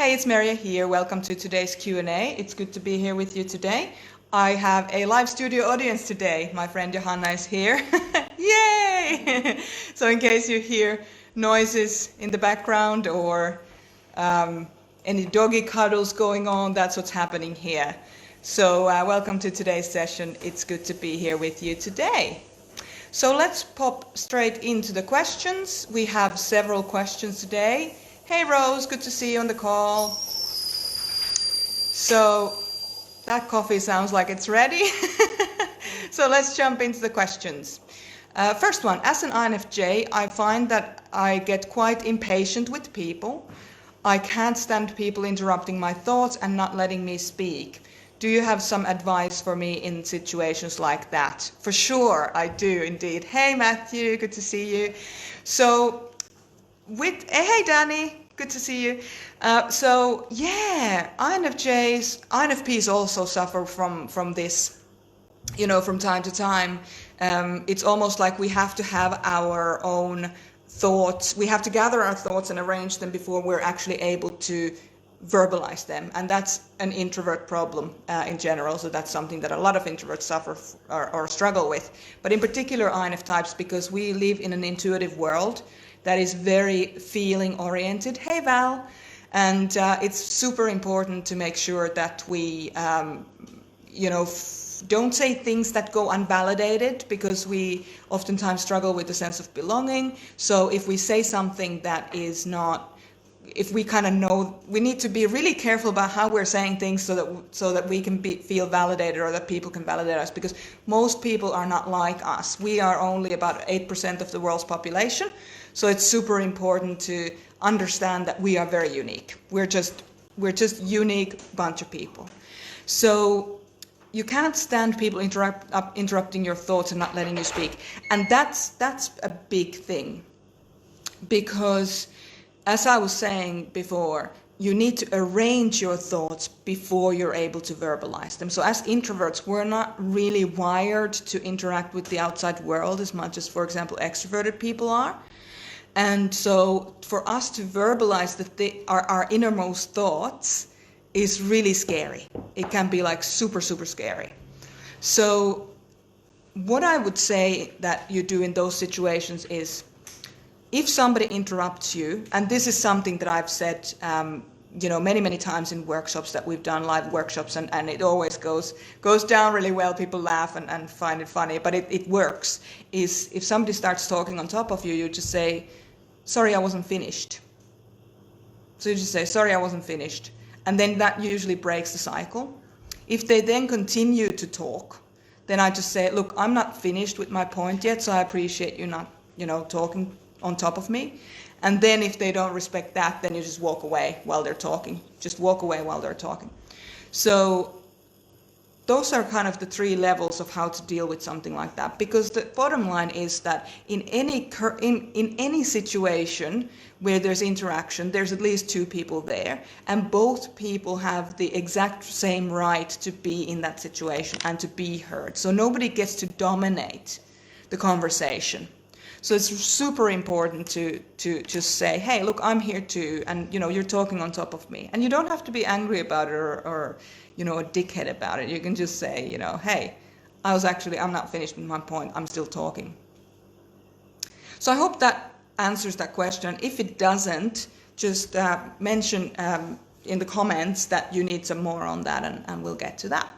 Hey, it's Merja here. Welcome to today's Q&A. It's good to be here with you today. I have a live studio audience today. My friend Johanna is here. Yay! So in case you hear noises in the background or any doggy cuddles going on, that's what's happening here. So welcome to today's session. It's good to be here with you today. So let's pop straight into the questions. We have several questions today. Hey Rose, good to see you on the call. So that coffee sounds like it's ready. So let's jump into the questions. First one, as an INFJ, I find that I get quite impatient with people. I can't stand people interrupting my thoughts and not letting me speak. Do you have some advice for me in situations like that? For sure, I do indeed. Hey Matthew, good to see you. So hey Danny, good to see you. So yeah, INFPs also suffer from this, from time to time. It's almost like we have to have our own thoughts. We have to gather our thoughts and arrange them before we're actually able to verbalize them. And that's an introvert problem in general. So that's something that a lot of introverts suffer or struggle with. But in particular INF types, because we live in an intuitive world that is very feeling oriented. Hey Val. And it's super important to make sure that we, don't say things that go unvalidated, because we oftentimes struggle with the sense of belonging. So if we say something that is not, if we kind of know, we need to be really careful about how we're saying things so that we can feel validated, or that people can validate us, because most people are not like us. We are only about 8% of the world's population. So it's super important to understand that we are very unique. We're just unique bunch of people. So you can't stand people interrupting your thoughts and not letting you speak. And that's a big thing, because as I was saying before, you need to arrange your thoughts before you're able to verbalize them. So as introverts, we're not really wired to interact with the outside world as much as, for example, extroverted people are. And so for us to verbalize our innermost thoughts is really scary. It can be like super, super scary. So what I would say that you do in those situations is, if somebody interrupts you, and this is something that I've said many, many times in workshops that we've done, live workshops, and it always goes down really well. People laugh and find it funny, but it works, is if somebody starts talking on top of you, you just say, sorry, I wasn't finished. So you just say, sorry, I wasn't finished. And then that usually breaks the cycle. If they then continue to talk, then I just say, look, I'm not finished with my point yet, so I appreciate you not, talking on top of me. And then if they don't respect that, then you just walk away while they're talking. Just walk away while they're talking. So those are kind of the three levels of how to deal with something like that. Because the bottom line is that in any situation where there's interaction, there's at least two people there, and both people have the exact same right to be in that situation and to be heard. So nobody gets to dominate the conversation. So it's super important to just say, hey, look, I'm here too, and you're talking on top of me. And you don't have to be angry about it or a dickhead about it. You can just say, hey, I'm not finished with my point, I'm still talking. So I hope that answers that question. If it doesn't, just mention in the comments that you need some more on that, and we'll get to that.